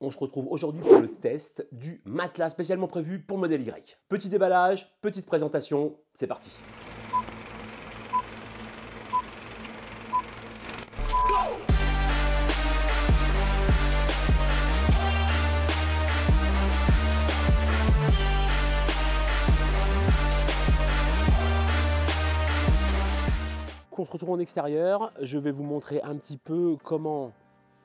On se retrouve aujourd'hui pour le test du matelas spécialement prévu pour le modèle Y. Petit déballage, petite présentation, c'est parti. On se retrouve en extérieur, je vais vous montrer un petit peu comment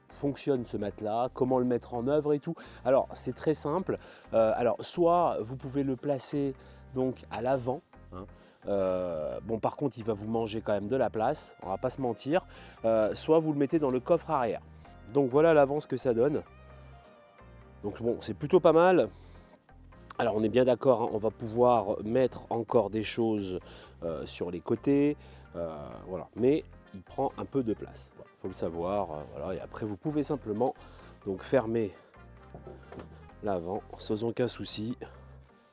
fonctionne ce matelas, comment le mettre en œuvre et tout. Alors c'est très simple, alors soit vous pouvez le placer donc à l'avant, hein. Bon par contre il va vous manger quand même de la place, on va pas se mentir, soit vous le mettez dans le coffre arrière. Donc voilà à l'avant ce que ça donne. Donc bon c'est plutôt pas mal. Alors on est bien d'accord, hein, on va pouvoir mettre encore des choses sur les côtés, voilà. Mais il prend un peu de place, il faut le savoir. Voilà. Et après vous pouvez simplement donc fermer l'avant sans aucun souci.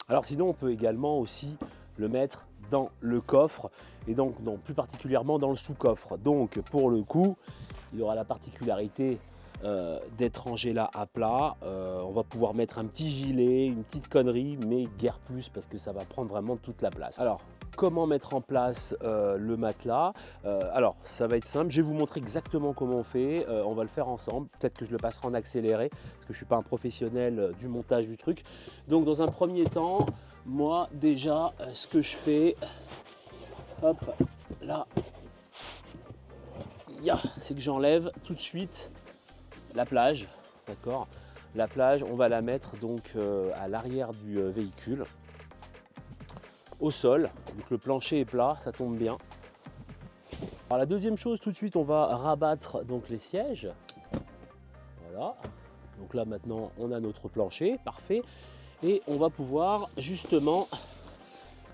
Alors sinon on peut également aussi le mettre dans le coffre et donc plus particulièrement dans le sous-coffre. Donc pour le coup il aura la particularité d'être rangé là à plat. On va pouvoir mettre un petit gilet, une petite connerie, mais guère plus parce que ça va prendre vraiment toute la place. Alors comment mettre en place le matelas? Alors ça va être simple, je vais vous montrer exactement comment on fait, on va le faire ensemble. Peut-être que je le passerai en accéléré parce que je ne suis pas un professionnel du montage du truc. Donc dans un premier temps, moi déjà ce que je fais, hop là, c'est que j'enlève tout de suite la plage, d'accord. La plage, on va la mettre donc à l'arrière du véhicule, au sol. Donc le plancher est plat, ça tombe bien. Alors la deuxième chose, tout de suite, on va rabattre donc les sièges. Voilà. Donc là maintenant, on a notre plancher, parfait. Et on va pouvoir justement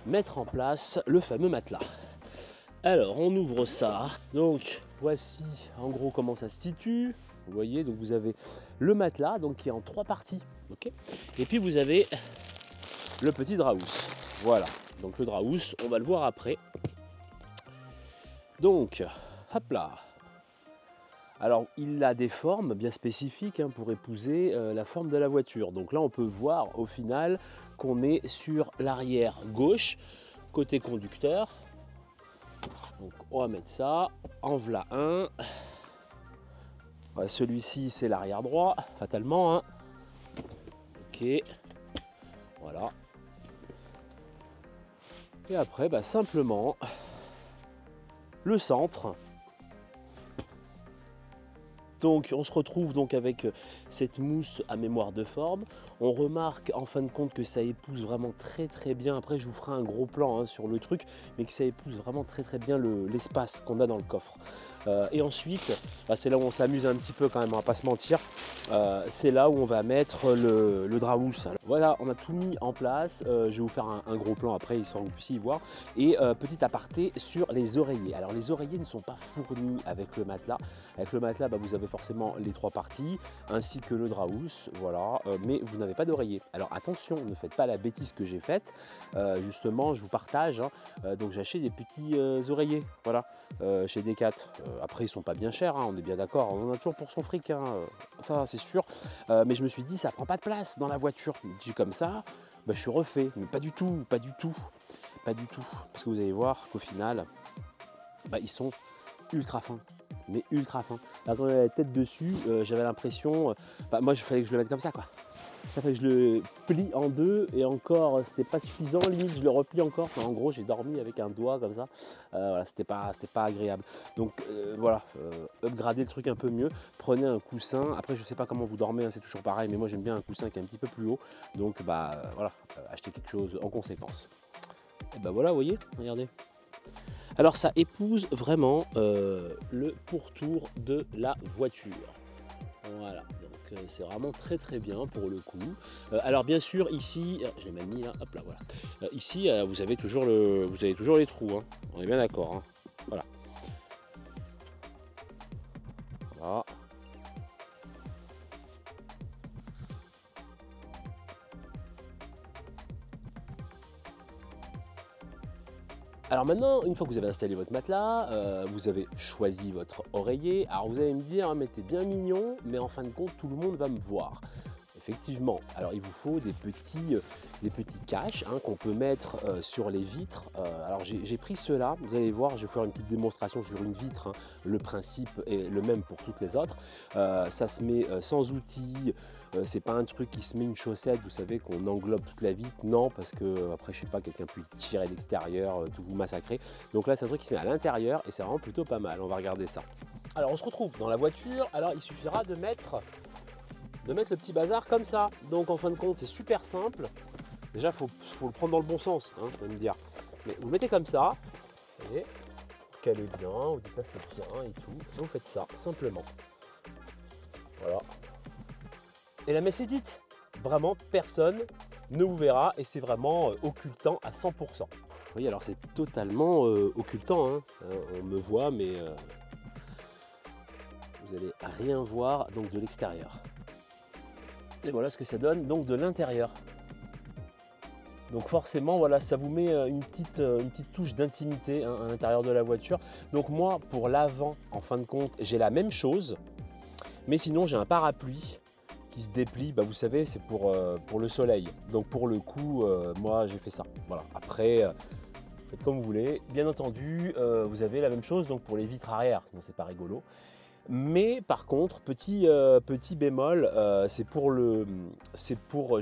mettre en place le fameux matelas. Alors on ouvre ça. Donc voici en gros comment ça se situe. Vous voyez, donc vous avez le matelas donc qui est en 3 parties, ok. Et puis vous avez le petit draus. Voilà, donc le draus, on va le voir après. Donc, hop là. Alors il a des formes bien spécifiques hein, pour épouser la forme de la voiture. Donc là on peut voir au final qu'on est sur l'arrière gauche, côté conducteur. Donc on va mettre ça, en voilà un. Celui-ci c'est l'arrière droit, fatalement, hein. Ok, voilà. Et après simplement le centre. Donc on se retrouve donc avec cette mousse à mémoire de forme. On remarque en fin de compte que ça épouse vraiment très bien. Après je vous ferai un gros plan hein, sur le truc, mais que ça épouse vraiment très bien l'espace qu'on a dans le coffre. Et ensuite, c'est là où on s'amuse un petit peu quand même, on va pas se mentir. C'est là où on va mettre le draus. Voilà, on a tout mis en place. Je vais vous faire un gros plan après, histoire que vous puissiez y voir. Et petit aparté sur les oreillers. Alors les oreillers ne sont pas fournis avec le matelas. Avec le matelas, vous avez forcément les 3 parties, ainsi que le draus, voilà, mais vous n'avez pas d'oreiller. Alors attention, ne faites pas la bêtise que j'ai faite, justement, je vous partage, hein, donc j'ai acheté des petits oreillers, voilà, chez Decat. Après, ils sont pas bien chers, hein, on est bien d'accord, on en a toujours pour son fric, hein, ça c'est sûr, mais je me suis dit, ça prend pas de place dans la voiture. Dit comme ça, je suis refait, mais pas du tout, pas du tout, parce que vous allez voir qu'au final, ils sont ultra fins. Mais ultra fin. Là, quand on a la tête dessus, j'avais l'impression, moi, il fallait que je le mette comme ça, quoi. Ça fait que je le plie en deux et encore, c'était pas suffisant. Limite, je le replie encore. En gros, j'ai dormi avec un doigt comme ça. Voilà, c'était pas agréable. Donc voilà, upgrader le truc un peu mieux. Prenez un coussin. Après, je sais pas comment vous dormez, hein, c'est toujours pareil, mais moi j'aime bien un coussin qui est un petit peu plus haut. Donc voilà, achetez quelque chose en conséquence. Et voilà, vous voyez, regardez. Alors ça épouse vraiment le pourtour de la voiture. Voilà, donc c'est vraiment très bien pour le coup. Alors bien sûr ici, je l'ai même mis là, hop là, voilà. Ici vous avez toujours les trous, hein. On est bien d'accord, hein. Voilà. Voilà. Alors maintenant, une fois que vous avez installé votre matelas, vous avez choisi votre oreiller, alors vous allez me dire, ah, mais t'es bien mignon, mais en fin de compte, tout le monde va me voir. Effectivement, alors il vous faut des petits caches qu'on peut mettre sur les vitres. Alors j'ai pris ceux-là, vous allez voir, je vais faire une petite démonstration sur une vitre. Le principe est le même pour toutes les autres. Ça se met sans outils, c'est pas un truc qui se met une chaussette, vous savez, qu'on englobe toute la vitre. Non, parce que après, je sais pas, quelqu'un peut tirer à l'extérieur, tout vous massacrer. Donc là, c'est un truc qui se met à l'intérieur et c'est vraiment plutôt pas mal. On va regarder ça. Alors on se retrouve dans la voiture. Alors il suffira de mettre le petit bazar comme ça. Donc en fin de compte, c'est super simple. Déjà, faut le prendre dans le bon sens, vous allez me dire. Mais vous le mettez comme ça, vous voyez, calez bien, vous dites là c'est bien et tout. Et vous faites ça, simplement. Voilà. Et la messe est dite. Vraiment, personne ne vous verra et c'est vraiment occultant à 100%. Vous voyez, alors c'est totalement occultant. On me voit, mais vous n'allez rien voir donc de l'extérieur. Et voilà ce que ça donne donc de l'intérieur. Donc forcément, voilà, ça vous met une petite touche d'intimité à l'intérieur de la voiture. Donc moi, pour l'avant, en fin de compte, j'ai la même chose. Mais sinon, j'ai un parapluie qui se déplie. Bah, vous savez, c'est pour le soleil. Donc pour le coup, moi, j'ai fait ça. Voilà. Après, faites comme vous voulez. Bien entendu, vous avez la même chose donc pour les vitres arrière. Sinon, c'est pas rigolo. Mais par contre, petit bémol, c'est pour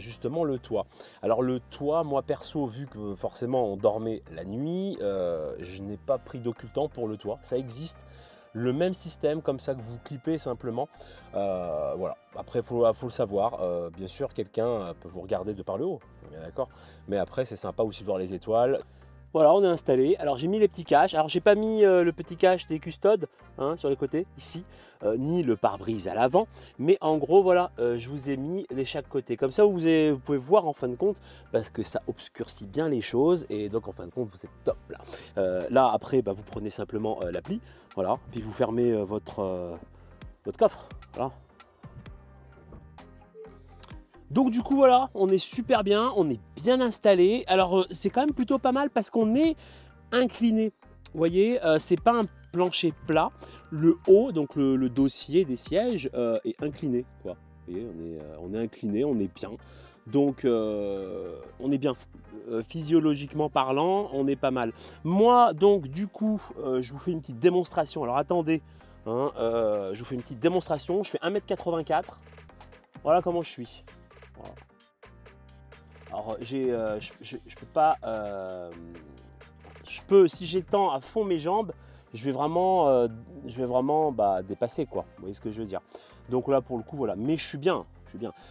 justement le toit. Alors le toit, moi perso, vu que forcément on dormait la nuit, je n'ai pas pris d'occultant pour le toit. Ça existe, le même système comme ça que vous clippez simplement. Voilà. Après, faut le savoir. Bien sûr, quelqu'un peut vous regarder de par le haut, on est bien d'accord. Mais après, c'est sympa aussi de voir les étoiles. Voilà, on est installé. Alors j'ai mis les petits caches. Alors j'ai pas mis le petit cache des custodes sur les côtés ici, ni le pare-brise à l'avant. Mais en gros, voilà, je vous ai mis les chaque côté. Comme ça, vous pouvez voir en fin de compte, parce que ça obscurcit bien les choses. Et donc en fin de compte, vous êtes top là. Là après, bah, vous prenez simplement l'appli, voilà, puis vous fermez votre coffre. Voilà. Donc du coup voilà, on est super bien, on est bien installé. Alors c'est quand même plutôt pas mal parce qu'on est incliné. Vous voyez, c'est pas un plancher plat. Le haut, donc le dossier des sièges est incliné, quoi. Vous voyez, on est incliné, on est bien. Donc on est bien. Physiologiquement parlant, on est pas mal. Moi donc du coup, je vous fais une petite démonstration. Alors attendez, je vous fais une petite démonstration. Je fais 1,84 m. Voilà comment je suis. Voilà. Alors je peux pas, si j'étends à fond mes jambes, je vais vraiment dépasser, quoi. Vous voyez ce que je veux dire. Donc là pour le coup voilà, mais je suis bien.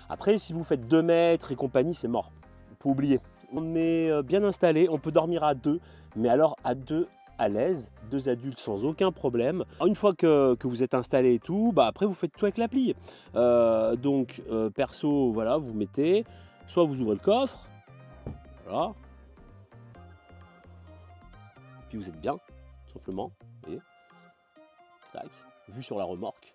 Après si vous faites 2 mètres et compagnie, c'est mort. Faut oublier. On est bien installé, on peut dormir à 2, mais alors à 2 à l'aise, 2 adultes sans aucun problème. Une fois que vous êtes installé et tout, bah après vous faites tout avec l'appli. Perso, voilà, vous mettez, soit vous ouvrez le coffre, voilà, puis vous êtes bien, tout simplement, et tac, vue sur la remorque,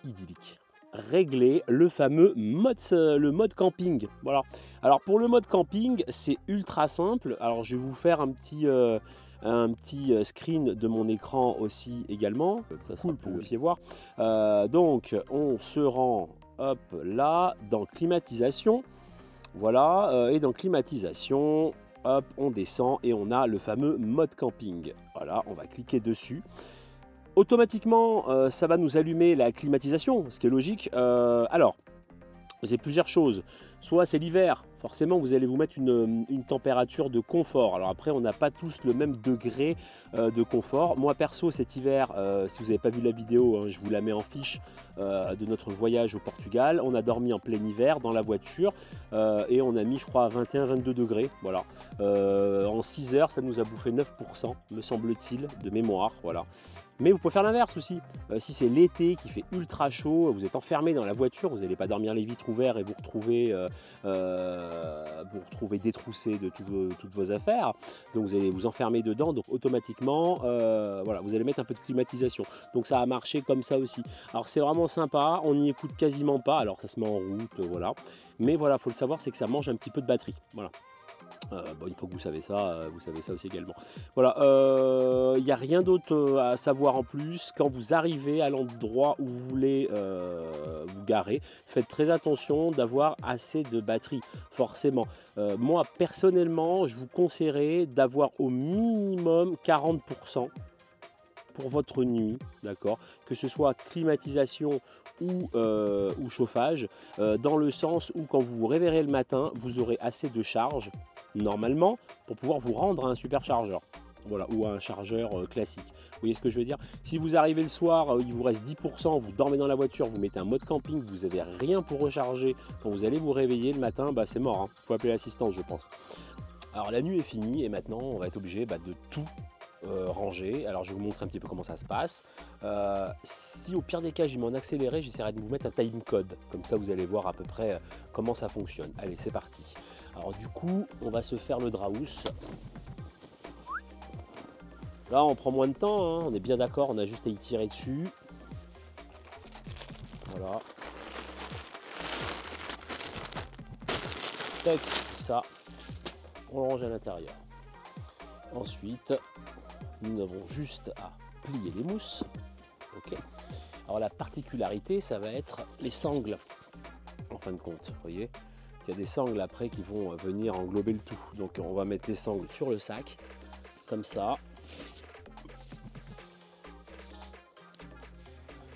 idyllique. Régler le fameux le mode camping. Voilà. Alors pour le mode camping, c'est ultra simple. Alors je vais vous faire un petit screen de mon écran aussi également. Ça sera pour que vous puissiez voir. Donc on se rend hop là dans climatisation. Voilà. Et dans climatisation, hop, on descend et on a le fameux mode camping. Voilà, on va cliquer dessus. Automatiquement, ça va nous allumer la climatisation, ce qui est logique. Alors, vous avez plusieurs choses. Soit c'est l'hiver, forcément vous allez vous mettre une température de confort. Alors après, on n'a pas tous le même degré de confort. Moi perso, cet hiver, si vous n'avez pas vu la vidéo, je vous la mets en fiche de notre voyage au Portugal. On a dormi en plein hiver dans la voiture et on a mis, je crois, 21-22 degrés. Voilà. En 6 heures, ça nous a bouffé 9%, me semble-t-il, de mémoire. Voilà. Mais vous pouvez faire l'inverse aussi. Si c'est l'été qui fait ultra chaud, vous êtes enfermé dans la voiture, vous n'allez pas dormir les vitres ouvertes et vous retrouvez détroussé de toutes vos affaires. Donc vous allez vous enfermer dedans. Donc automatiquement, voilà, vous allez mettre un peu de climatisation. Donc ça a marché comme ça aussi. Alors c'est vraiment sympa. On n'y écoute quasiment pas. Alors ça se met en route, voilà. Mais voilà, faut le savoir, c'est que ça mange un petit peu de batterie. Voilà. Bon, une fois que vous savez ça aussi également. Voilà, il n'y a rien d'autre à savoir en plus. Quand vous arrivez à l'endroit où vous voulez vous garer, faites très attention d'avoir assez de batterie, forcément. Moi, personnellement, je vous conseillerais d'avoir au minimum 40% pour votre nuit, d'accord, que ce soit climatisation ou chauffage, dans le sens où quand vous vous réveillerez le matin, vous aurez assez de charge, normalement, pour pouvoir vous rendre à un superchargeur. Voilà, ou à un chargeur classique. Vous voyez ce que je veux dire? Si vous arrivez le soir, il vous reste 10%, vous dormez dans la voiture, vous mettez un mode camping, vous n'avez rien pour recharger, quand vous allez vous réveiller le matin, bah, c'est mort, hein. Faut appeler l'assistance, je pense. Alors la nuit est finie et maintenant on va être obligé de tout ranger. Alors je vais vous montrer un petit peu comment ça se passe. Si au pire des cas j'y mets en accéléré, j'essaierai de vous mettre un time code. Comme ça vous allez voir à peu près comment ça fonctionne. Allez, c'est parti. Alors du coup, on va se faire le draus. Là on prend moins de temps, hein, on est bien d'accord, on a juste à y tirer dessus. Voilà. Tac, ça, on le range à l'intérieur. Ensuite, nous avons juste à plier les mousses. Ok. Alors la particularité, ça va être les sangles. En fin de compte, vous voyez, il y a des sangles après qui vont venir englober le tout. Donc on va mettre les sangles sur le sac, comme ça.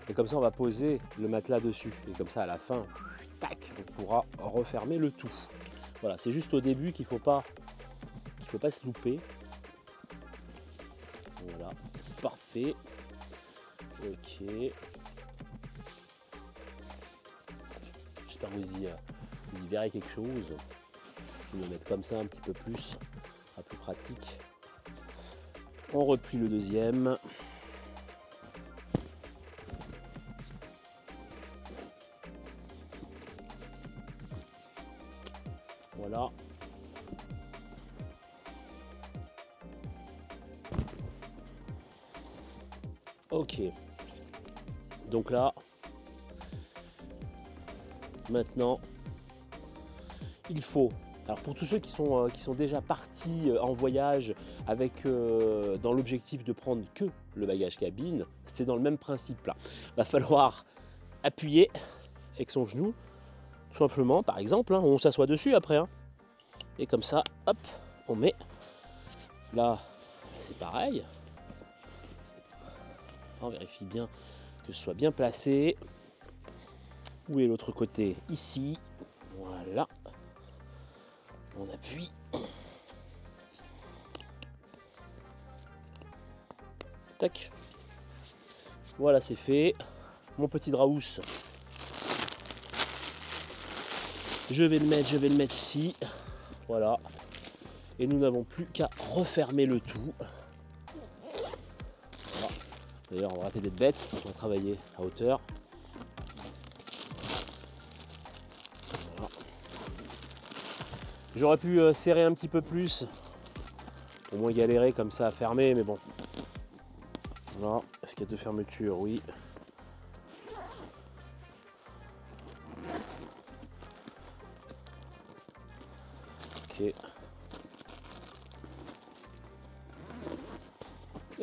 Et comme ça, on va poser le matelas dessus. Et comme ça, à la fin, tac, on pourra refermer le tout. Voilà, c'est juste au début qu'il faut pas se louper. Voilà, parfait. Ok. J'espère que vous y verrez quelque chose. Je vais le mettre comme ça un petit peu plus, ce sera plus pratique. On replie le deuxième. Voilà. Ok. Donc là, maintenant, il faut. Alors pour tous ceux qui sont déjà partis en voyage avec dans l'objectif de prendre que le bagage cabine, c'est dans le même principe là. Il va falloir appuyer avec son genou, tout simplement, par exemple, hein, on s'assoit dessus après. Hein, et comme ça, hop, on met. Là, c'est pareil. On vérifie bien que ce soit bien placé. Où est l'autre côté? Ici. Voilà. On appuie. Tac. Voilà, c'est fait. Mon petit draus. Je vais le mettre ici. Voilà. Et nous n'avons plus qu'à refermer le tout. Voilà. D'ailleurs, on va arrêter d'être bête. On va travailler à hauteur. Voilà. J'aurais pu serrer un petit peu plus. Au moins galérer comme ça à fermer, mais bon. Voilà. Est-ce qu'il y a deux fermetures? Oui. Ok. Et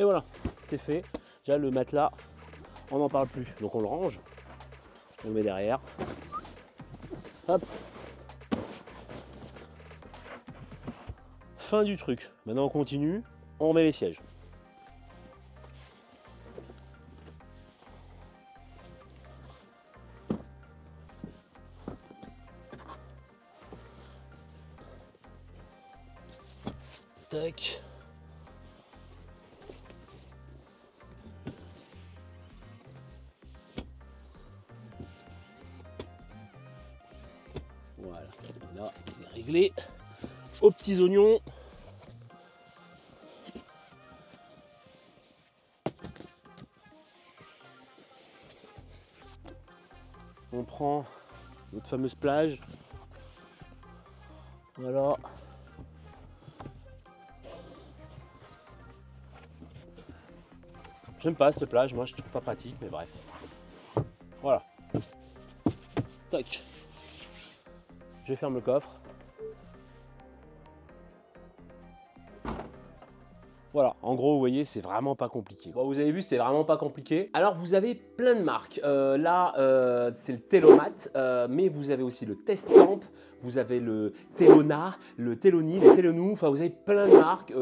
voilà, c'est fait. Déjà le matelas, on n'en parle plus. Donc on le range, on le met derrière. Hop. Fin du truc. Maintenant on continue, on remet les sièges. Tac. Voilà, là, il est réglé. Aux petits oignons. On prend notre fameuse plage. Voilà. J'aime pas cette plage, moi je trouve pas pratique, mais bref. Voilà. Tac. Je ferme le coffre. Voilà, en gros, vous voyez, c'est vraiment pas compliqué. Bon, vous avez vu, c'est vraiment pas compliqué. Alors, vous avez plein de marques. Là, c'est le Telomat, mais vous avez aussi le Testcamp, vous avez le Telona, le Teloni, le Telonou. Enfin, vous avez plein de marques.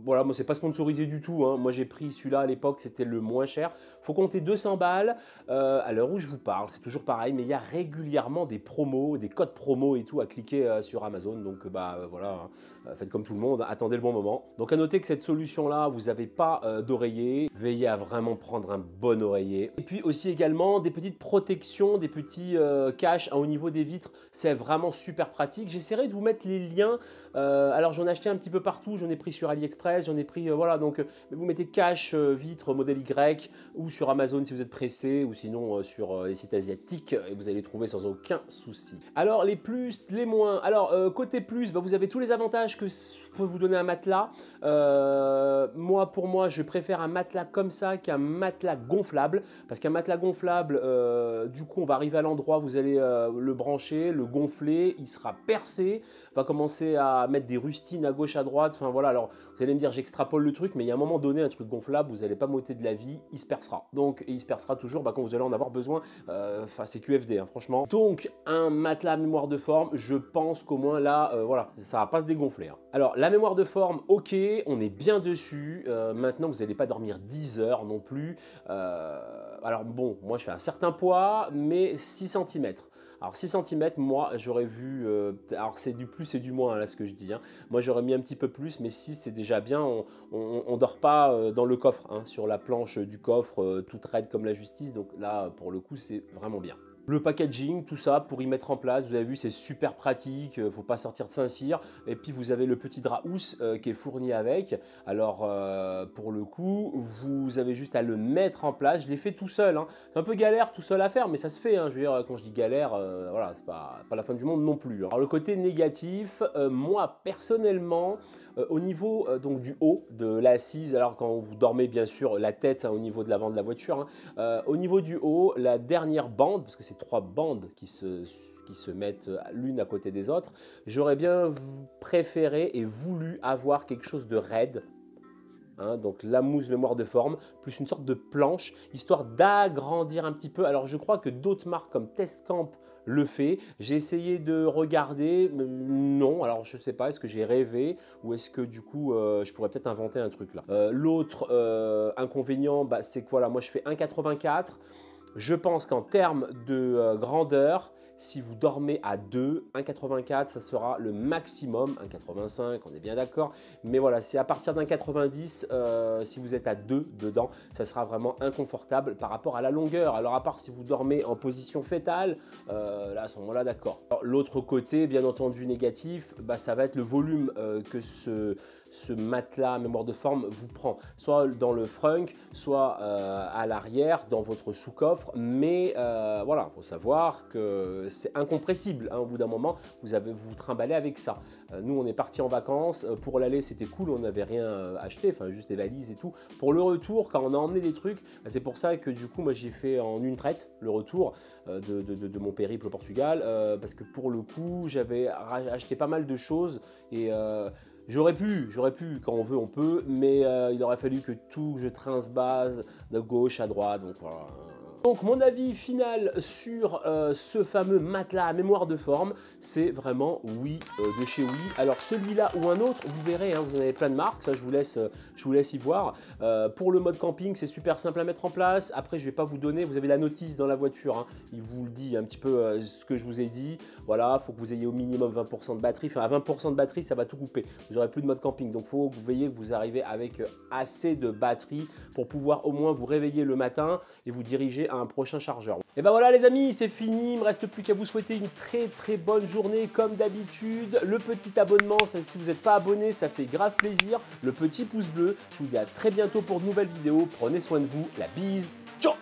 Voilà, moi, c'est pas sponsorisé du tout, hein. Moi, j'ai pris celui-là à l'époque, c'était le moins cher. Faut compter 200 balles. À l'heure où je vous parle, c'est toujours pareil, mais il y a régulièrement des promos, des codes promo et tout à cliquer sur Amazon. Donc, voilà, hein, faites comme tout le monde, attendez le bon moment. Donc, à noter que cette solution-là, vous n'avez pas d'oreiller. Veillez à vraiment prendre un bon oreiller. Et puis aussi également des petites protections, des petits caches au niveau des vitres. C'est vraiment super pratique. J'essaierai de vous mettre les liens. Alors j'en ai acheté un petit peu partout. J'en ai pris sur AliExpress, j'en ai pris, voilà. Donc vous mettez cache vitre modèle Y ou sur Amazon si vous êtes pressé, ou sinon sur les sites asiatiques et vous allez les trouver sans aucun souci. Alors les plus, les moins. Alors côté plus, vous avez tous les avantages que peut vous donner un matelas. Pour moi, je préfère un matelas comme ça qu'un matelas gonflable, parce qu'un matelas gonflable, du coup, on va arriver à l'endroit, vous allez le brancher, le gonfler, il sera percé, va commencer à mettre des rustines à gauche, à droite. Enfin voilà, alors vous allez me dire, j'extrapole le truc, mais il y a un moment donné, un truc gonflable, vous n'allez pas m'ôter de la vie, il se percera. Donc, il se percera toujours quand vous allez en avoir besoin. Enfin, c'est QFD, hein, franchement. Donc, un matelas à mémoire de forme, je pense qu'au moins là, voilà, ça va pas se dégonfler, hein. Alors, la mémoire de forme, ok, on est bien dessus. Maintenant, vous n'allez pas dormir 10 heures non plus. Alors bon, moi je fais un certain poids, mais 6 cm. Alors 6 cm, moi j'aurais vu, alors c'est du plus et du moins, hein, là ce que je dis, hein. Moi j'aurais mis un petit peu plus, mais 6 c'est déjà bien. On dort pas dans le coffre, hein, sur la planche du coffre, toute raide comme la justice. Donc là, pour le coup, c'est vraiment bien. Le packaging, tout ça pour y mettre en place, vous avez vu, c'est super pratique, il ne faut pas sortir de Saint-Cyr. Et puis vous avez le petit drap housse qui est fourni avec. Alors pour le coup, vous avez juste à le mettre en place. Je l'ai fait tout seul, hein. C'est un peu galère tout seul à faire, mais ça se fait, hein. Je veux dire, quand je dis galère, voilà, c'est pas la fin du monde non plus, hein. Alors le côté négatif, moi personnellement, au niveau donc du haut de l'assise, alors quand vous dormez bien sûr la tête, hein, au niveau de l'avant de la voiture, hein, au niveau du haut, la dernière bande, parce que c'est 3 bandes qui se mettent l'une à côté des autres, j'aurais bien préféré et voulu avoir quelque chose de raide. Hein, donc la mousse mémoire de forme, plus une sorte de planche, histoire d'agrandir un petit peu. Alors je crois que d'autres marques comme Testcamp le fait. J'ai essayé de regarder, mais non, alors je sais pas, est-ce que j'ai rêvé ou est-ce que du coup je pourrais peut-être inventer un truc là. L'autre inconvénient, c'est que voilà, moi je fais 1,84. Je pense qu'en termes de grandeur, si vous dormez à 2, 1,84, ça sera le maximum. 1,85, on est bien d'accord. Mais voilà, c'est à partir d'un 90, si vous êtes à 2 dedans, ça sera vraiment inconfortable par rapport à la longueur. Alors à part si vous dormez en position fétale, là à ce moment-là, d'accord. L'autre côté, bien entendu négatif, ça va être le volume que ce matelas mémoire de forme vous prend, soit dans le frunk, soit à l'arrière, dans votre sous-coffre. Mais voilà, il faut savoir que c'est incompressible, hein, au bout d'un moment, vous trimballez avec ça. Nous, on est parti en vacances. Pour l'aller, c'était cool, on n'avait rien acheté, enfin juste des valises et tout. Pour le retour, quand on a emmené des trucs, c'est pour ça que du coup, moi, j'ai fait en une traite le retour de mon périple au Portugal, parce que pour le coup, j'avais acheté pas mal de choses et j'aurais pu, quand on veut, on peut, mais il aurait fallu que je trince-base de gauche à droite, donc voilà. Donc mon avis final sur ce fameux matelas à mémoire de forme, c'est vraiment oui de chez Oui. Alors celui-là ou un autre, vous verrez, hein, vous en avez plein de marques, ça je vous laisse y voir. Pour le mode camping, c'est super simple à mettre en place. Après, je ne vais pas vous donner, vous avez la notice dans la voiture, hein, il vous le dit un petit peu ce que je vous ai dit. Voilà, il faut que vous ayez au minimum 20% de batterie. Enfin, à 20% de batterie, ça va tout couper. Vous n'aurez plus de mode camping. Donc, il faut que vous veillez que vous arrivez avec assez de batterie pour pouvoir au moins vous réveiller le matin et vous diriger à un prochain chargeur. Et ben voilà les amis, c'est fini. Il ne me reste plus qu'à vous souhaiter une très bonne journée comme d'habitude. Le petit abonnement, si vous n'êtes pas abonné, ça fait grave plaisir. Le petit pouce bleu. Je vous dis à très bientôt pour de nouvelles vidéos. Prenez soin de vous. La bise. Ciao.